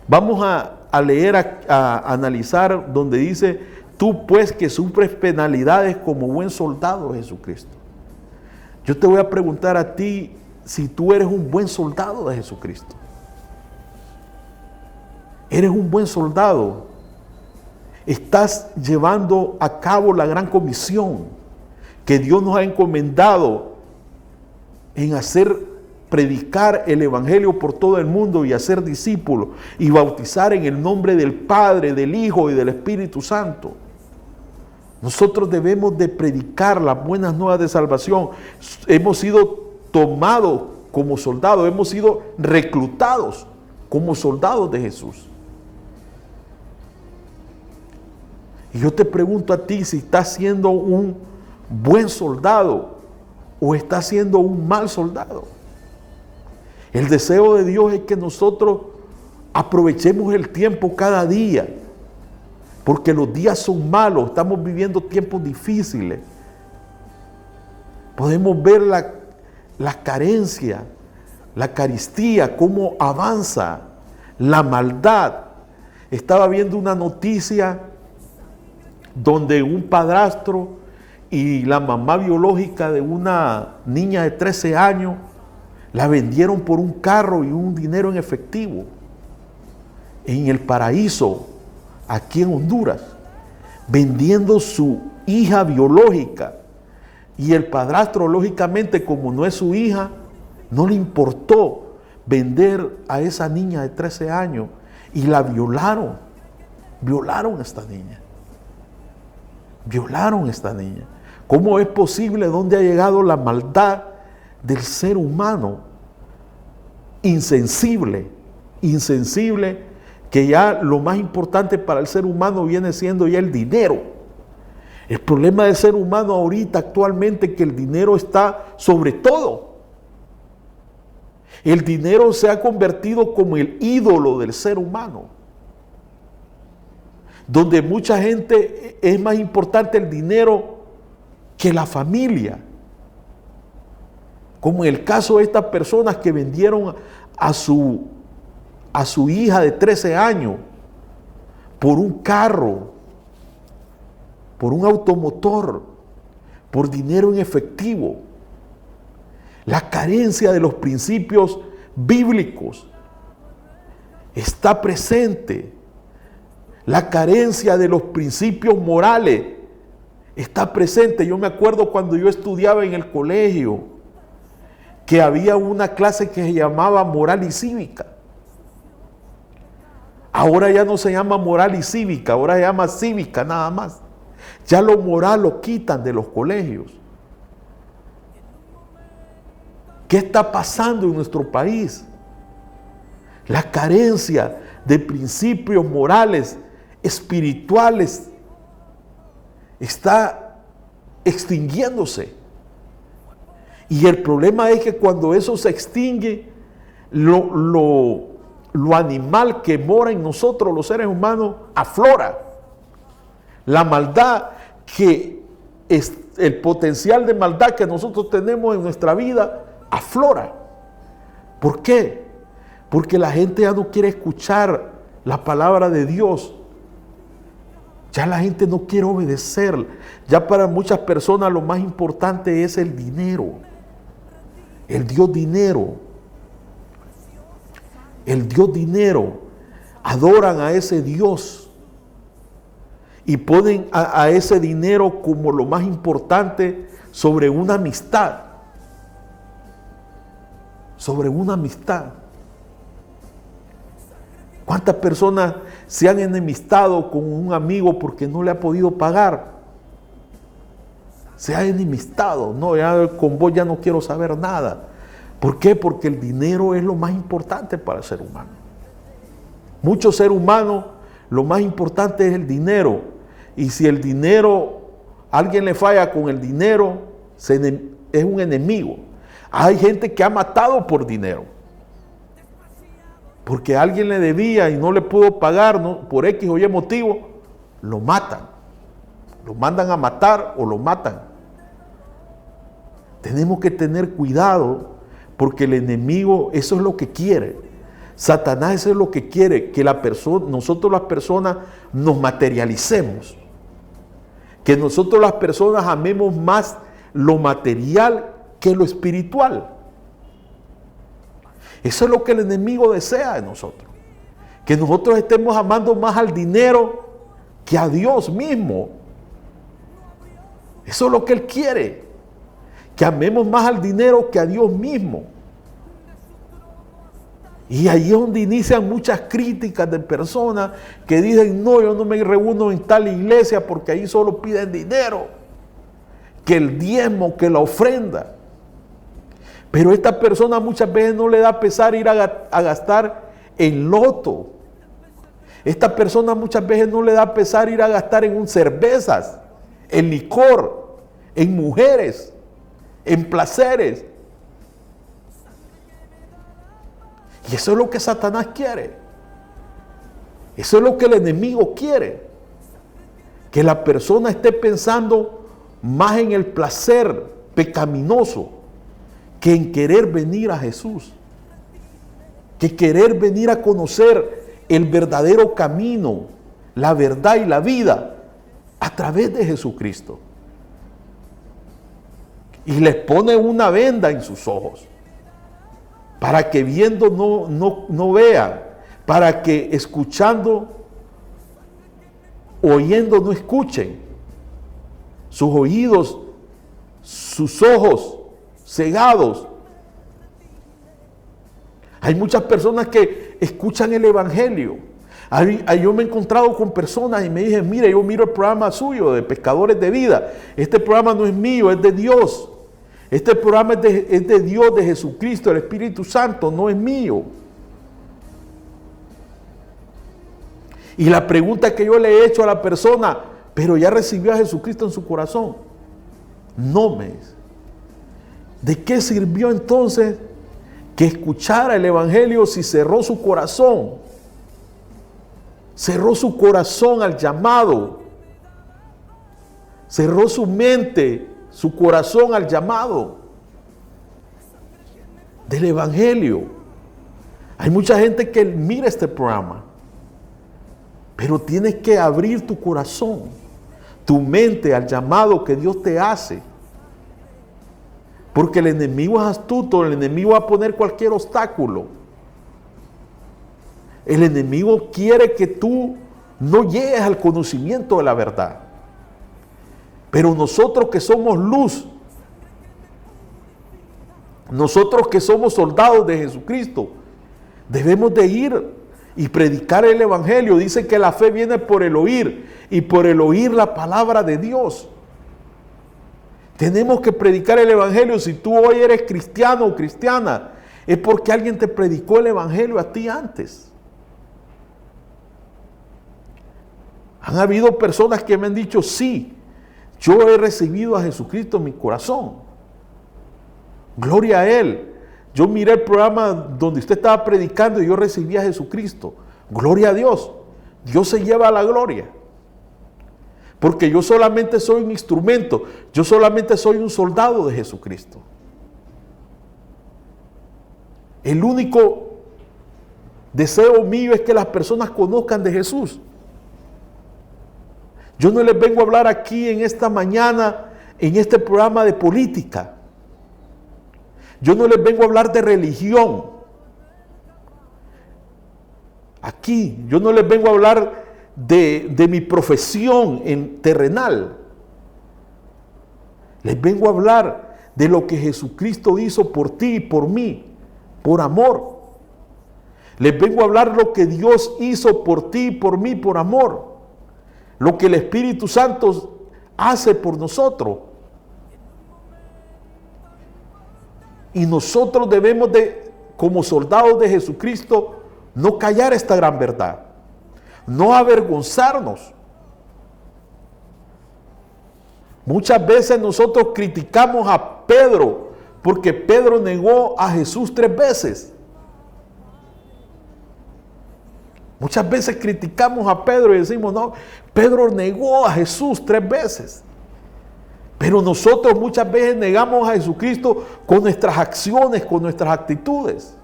Vamos a leer, a analizar donde dice: tú pues que sufres penalidades como buen soldado de Jesucristo. Yo te voy a preguntar a ti si tú eres un buen soldado de Jesucristo. ¿Eres un buen soldado? ¿Estás llevando a cabo la gran comisión que Dios nos ha encomendado en predicar el evangelio por todo el mundo y hacer discípulos y bautizar en el nombre del Padre, del Hijo y del Espíritu Santo? Nosotros debemos de predicar las buenas nuevas de salvación. Hemos sido tomados como soldados, hemos sido reclutados como soldados de Jesús. Y yo te pregunto a ti si estás siendo un buen soldado o estás siendo un mal soldado. El deseo de Dios es que nosotros aprovechemos el tiempo cada día, porque los días son malos, estamos viviendo tiempos difíciles. Podemos ver la carencia, la carestía, cómo avanza la maldad. Estaba viendo una noticia donde un padrastro y la mamá biológica de una niña de 13 años la vendieron por un carro y un dinero en efectivo en El Paraíso, aquí en Honduras, vendiendo su hija biológica. Y el padrastro, lógicamente, como no es su hija, no le importó vender a esa niña de 13 años y la violaron. Violaron a esta niña. Violaron a esta niña. ¿Cómo es posible? ¿Dónde ha llegado la maldad del ser humano? Insensible, que ya lo más importante para el ser humano viene siendo ya el dinero. El problema del ser humano ahorita, actualmente, que el dinero está sobre todo. El dinero se ha convertido como el ídolo del ser humano, donde mucha gente es más importante el dinero que la familia. Como en el caso de estas personas que vendieron a su a su hija de 13 años por un carro, por un automotor, por dinero en efectivo. La carencia de los principios bíblicos está presente. La carencia de los principios morales está presente. Yo me acuerdo cuando yo estudiaba en el colegio que había una clase que se llamaba moral y cívica. Ahora ya no se llama moral y cívica, ahora se llama cívica nada más. Ya lo moral lo quitan de los colegios. ¿Qué está pasando en nuestro país? La carencia de principios morales, espirituales, está extinguiéndose. Y el problema es que cuando eso se extingue, lo animal que mora en nosotros, los seres humanos, aflora. La maldad que es el potencial de maldad que nosotros tenemos en nuestra vida, aflora. ¿Por qué? Porque la gente ya no quiere escuchar la palabra de Dios. Ya la gente no quiere obedecer. Ya para muchas personas lo más importante es el dinero. El Dios dinero. El Dios dinero. Adoran a ese Dios. Y ponen a ese dinero como lo más importante sobre una amistad. Sobre una amistad. ¿Cuántas personas se han enemistado con un amigo porque no le ha podido pagar? Se ha enemistado. No, ya con vos ya no quiero saber nada. ¿Por qué? Porque el dinero es lo más importante para el ser humano. Muchos seres humanos, lo más importante es el dinero. Y si el dinero, alguien le falla con el dinero, es un enemigo. Hay gente que ha matado por dinero. Porque alguien le debía y no le pudo pagar, ¿no? Por X o Y motivo, lo matan. Lo mandan a matar o lo matan. Tenemos que tener cuidado porque el enemigo eso es lo que quiere. Satanás eso es lo que quiere, que nosotros las personas nos materialicemos. Que nosotros las personas amemos más lo material que lo espiritual. Eso es lo que el enemigo desea de nosotros. Que nosotros estemos amando más al dinero que a Dios mismo. Eso es lo que él quiere. Que amemos más al dinero que a Dios mismo. Y ahí es donde inician muchas críticas de personas que dicen, no, yo no me reúno en tal iglesia porque ahí solo piden dinero. Que el diezmo, que la ofrenda. Pero esta persona muchas veces no le da pesar ir a gastar en loto. Esta persona muchas veces no le da pesar ir a gastar en cervezas, en licor, en mujeres, en placeres. Y eso es lo que Satanás quiere. Eso es lo que el enemigo quiere. Que la persona esté pensando más en el placer pecaminoso que en querer venir a Jesús. Que querer venir a conocer el verdadero camino, la verdad y la vida a través de Jesucristo. Y les pone una venda en sus ojos. Para que viendo no vean, para que escuchando, oyendo no escuchen, sus oídos, sus ojos cegados. Hay muchas personas que escuchan el evangelio. Yo me he encontrado con personas y me dicen, mire, yo miro el programa suyo de Pescadores de Vida. Este programa no es mío, es de Dios. Este programa es de Dios, de Jesucristo, el Espíritu Santo, no es mío. Y la pregunta que yo le he hecho a la persona, pero ya recibió a Jesucristo en su corazón. No me dice. ¿De qué sirvió entonces que escuchara el evangelio si cerró su corazón? Cerró su corazón al llamado. Cerró su mente, su corazón al llamado del evangelio. Hay mucha gente que mira este programa, pero tienes que abrir tu corazón, tu mente al llamado que Dios te hace. Porque el enemigo es astuto, el enemigo va a poner cualquier obstáculo. El enemigo quiere que tú no llegues al conocimiento de la verdad. Pero nosotros que somos luz, nosotros que somos soldados de Jesucristo, debemos de ir y predicar el evangelio. Dice que la fe viene por el oír, y por el oír la palabra de Dios. Tenemos que predicar el evangelio. Si tú hoy eres cristiano o cristiana, es porque alguien te predicó el evangelio a ti antes. Han habido personas que me han dicho, sí, yo he recibido a Jesucristo en mi corazón. Gloria a Él. Yo miré el programa donde usted estaba predicando y yo recibí a Jesucristo. Gloria a Dios. Dios se lleva la gloria. Porque yo solamente soy un instrumento. Yo solamente soy un soldado de Jesucristo. El único deseo mío es que las personas conozcan de Jesús. Yo no les vengo a hablar aquí en esta mañana, en este programa de política. Yo no les vengo a hablar de religión. Aquí, yo no les vengo a hablar de mi profesión terrenal. Les vengo a hablar de lo que Jesucristo hizo por ti y por mí, por amor. Les vengo a hablar lo que Dios hizo por ti y por mí, por amor. Lo que el Espíritu Santo hace por nosotros. Y nosotros debemos de, como soldados de Jesucristo, no callar esta gran verdad. No avergonzarnos. Muchas veces nosotros criticamos a Pedro porque Pedro negó a Jesús 3 veces. Muchas veces criticamos a Pedro y decimos, no, Pedro negó a Jesús 3 veces. Pero nosotros muchas veces negamos a Jesucristo con nuestras acciones, con nuestras actitudes.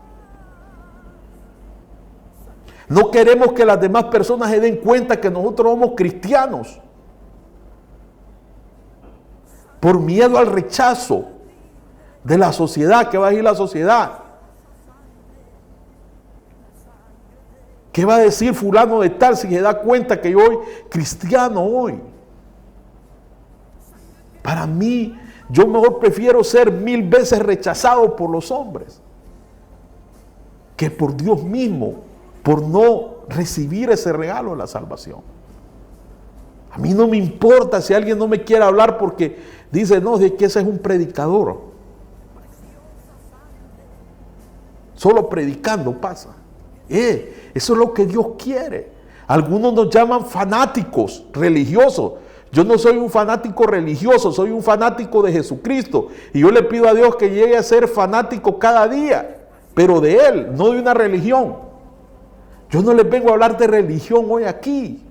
No queremos que las demás personas se den cuenta que nosotros somos cristianos. Por miedo al rechazo de la sociedad, que va a decir la sociedad. ¿Qué va a decir fulano de tal si se da cuenta que yo soy cristiano hoy? Para mí, yo mejor prefiero ser 1000 veces rechazado por los hombres que por Dios mismo, por no recibir ese regalo de la salvación. A mí no me importa si alguien no me quiere hablar porque dice, no, es que ese es un predicador. Solo predicando pasa. Eso es lo que Dios quiere. Algunos nos llaman fanáticos religiosos. Yo no soy un fanático religioso, soy un fanático de Jesucristo. Y yo le pido a Dios que llegue a ser fanático cada día, pero de Él, no de una religión. Yo no les vengo a hablar de religión hoy aquí.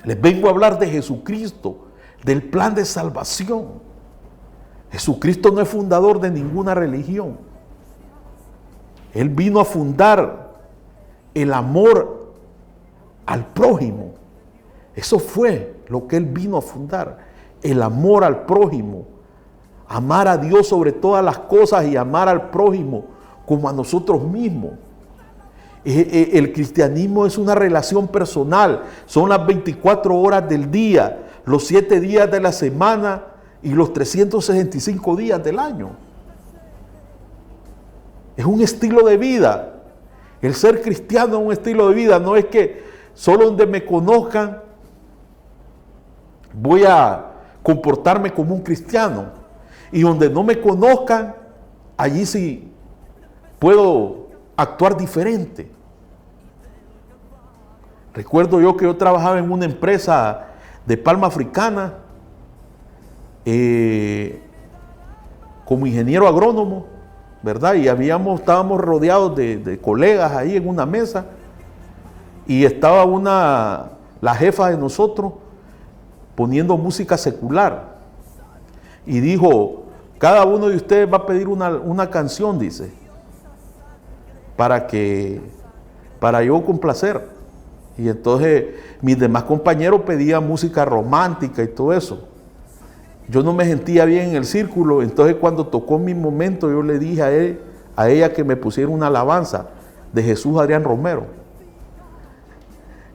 Les vengo a hablar de Jesucristo, del plan de salvación. Jesucristo no es fundador de ninguna religión. Él vino a fundar el amor al prójimo. Eso fue lo que Él vino a fundar, el amor al prójimo. Amar a Dios sobre todas las cosas y amar al prójimo como a nosotros mismos. El cristianismo es una relación personal. Son las 24 horas del día, los 7 días de la semana y los 365 días del año. Es un estilo de vida. El ser cristiano es un estilo de vida. No es que solo donde me conozcan voy a comportarme como un cristiano. Y donde no me conozcan, allí sí puedo actuar diferente. Recuerdo yo que yo trabajaba en una empresa de palma africana como ingeniero agrónomo, ¿verdad? Y estábamos rodeados de colegas ahí en una mesa y estaba la jefa de nosotros poniendo música secular y dijo, cada uno de ustedes va a pedir una canción, dice, para yo complacer. Y entonces mis demás compañeros pedían música romántica y todo eso. Yo no me sentía bien en el círculo, entonces cuando tocó mi momento yo le dije a ella que me pusiera una alabanza de Jesús Adrián Romero.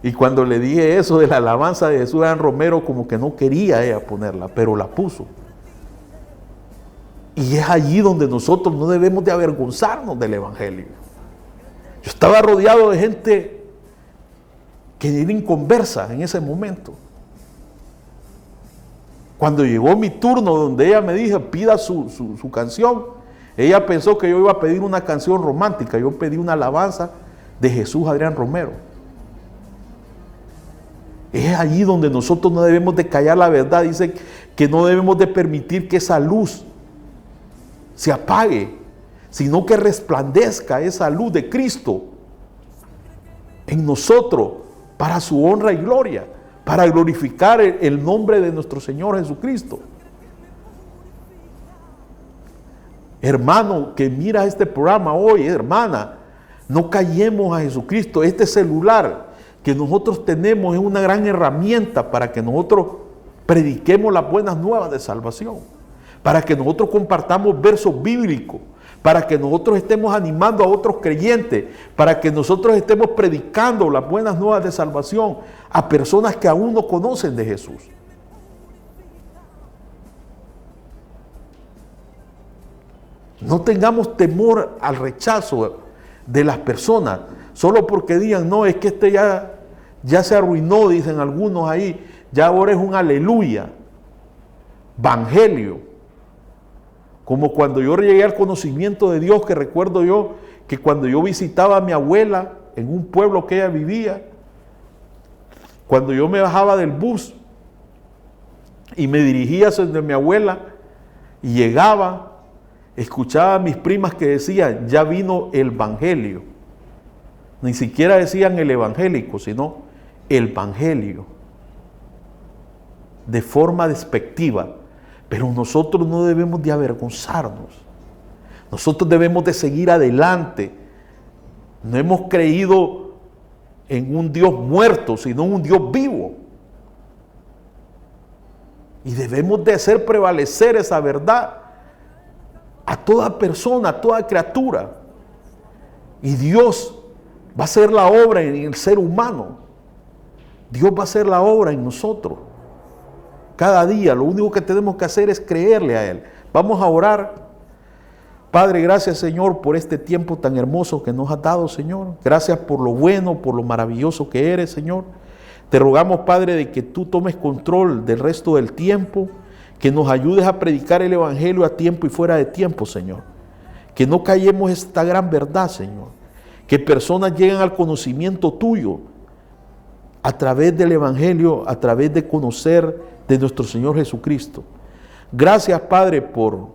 Y cuando le dije eso de la alabanza de Jesús Adrián Romero, como que no quería ella ponerla, pero la puso. Y es allí donde nosotros no debemos de avergonzarnos del Evangelio. Yo estaba rodeado de gente que era inconversa en ese momento. Cuando llegó mi turno, donde ella me dijo, pida su canción, ella pensó que yo iba a pedir una canción romántica. Yo pedí una alabanza de Jesús Adrián Romero. Es allí donde nosotros no debemos de callar la verdad. Dice que no debemos de permitir que esa luz se apague, sino que resplandezca esa luz de Cristo en nosotros para su honra y gloria, para glorificar el nombre de nuestro Señor Jesucristo. Hermano que mira este programa hoy, hermana, no callemos a Jesucristo. Este celular que nosotros tenemos es una gran herramienta para que nosotros prediquemos las buenas nuevas de salvación, para que nosotros compartamos versos bíblicos, para que nosotros estemos animando a otros creyentes, para que nosotros estemos predicando las buenas nuevas de salvación a personas que aún no conocen de Jesús. No tengamos temor al rechazo de las personas, solo porque digan, no, es que este ya se arruinó, dicen algunos ahí, ya ahora es un aleluya, evangelio. Como cuando yo llegué al conocimiento de Dios, que recuerdo yo que cuando yo visitaba a mi abuela en un pueblo que ella vivía, cuando yo me bajaba del bus y me dirigía hacia mi abuela y llegaba, escuchaba a mis primas que decían, ya vino el evangelio. Ni siquiera decían el evangélico, sino el evangelio. De forma despectiva. Pero nosotros no debemos de avergonzarnos. Nosotros debemos de seguir adelante. No hemos creído en un Dios muerto, sino en un Dios vivo. Y debemos de hacer prevalecer esa verdad a toda persona, a toda criatura. Y Dios va a hacer la obra en el ser humano. Dios va a hacer la obra en nosotros. Cada día lo único que tenemos que hacer es creerle a Él. Vamos a orar. Padre, gracias Señor por este tiempo tan hermoso que nos has dado, Señor. Gracias por lo bueno, por lo maravilloso que eres, Señor. Te rogamos, Padre, de que tú tomes control del resto del tiempo, que nos ayudes a predicar el Evangelio a tiempo y fuera de tiempo, Señor. Que no callemos esta gran verdad, Señor. Que personas lleguen al conocimiento tuyo a través del Evangelio, a través de conocer de nuestro Señor Jesucristo. Gracias, Padre, por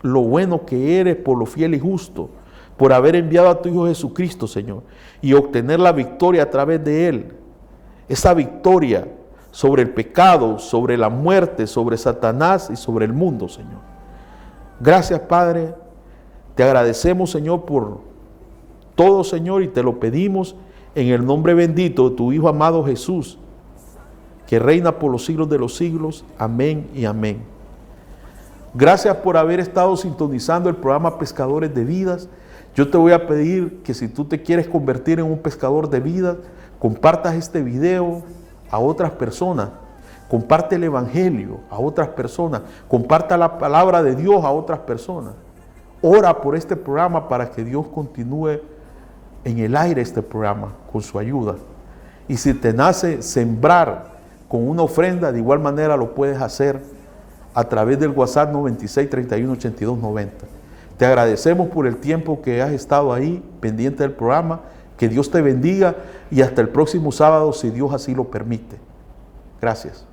lo bueno que eres, por lo fiel y justo, por haber enviado a tu Hijo Jesucristo, Señor, y obtener la victoria a través de Él. Esa victoria sobre el pecado, sobre la muerte, sobre Satanás y sobre el mundo, Señor. Gracias, Padre. Te agradecemos, Señor, por todo, Señor, y te lo pedimos en el nombre bendito de tu Hijo amado Jesús, que reina por los siglos de los siglos. Amén y amén. Gracias por haber estado sintonizando el programa Pescadores de Vidas. Yo te voy a pedir que si tú te quieres convertir en un pescador de vidas, compartas este video a otras personas. Comparte el Evangelio a otras personas. Comparta la palabra de Dios a otras personas. Ora por este programa para que Dios continúe en el aire este programa con su ayuda. Y si te nace sembrar con una ofrenda, de igual manera lo puedes hacer a través del WhatsApp 96 31 82 90. Te agradecemos por el tiempo que has estado ahí pendiente del programa. Que Dios te bendiga y hasta el próximo sábado, si Dios así lo permite. Gracias.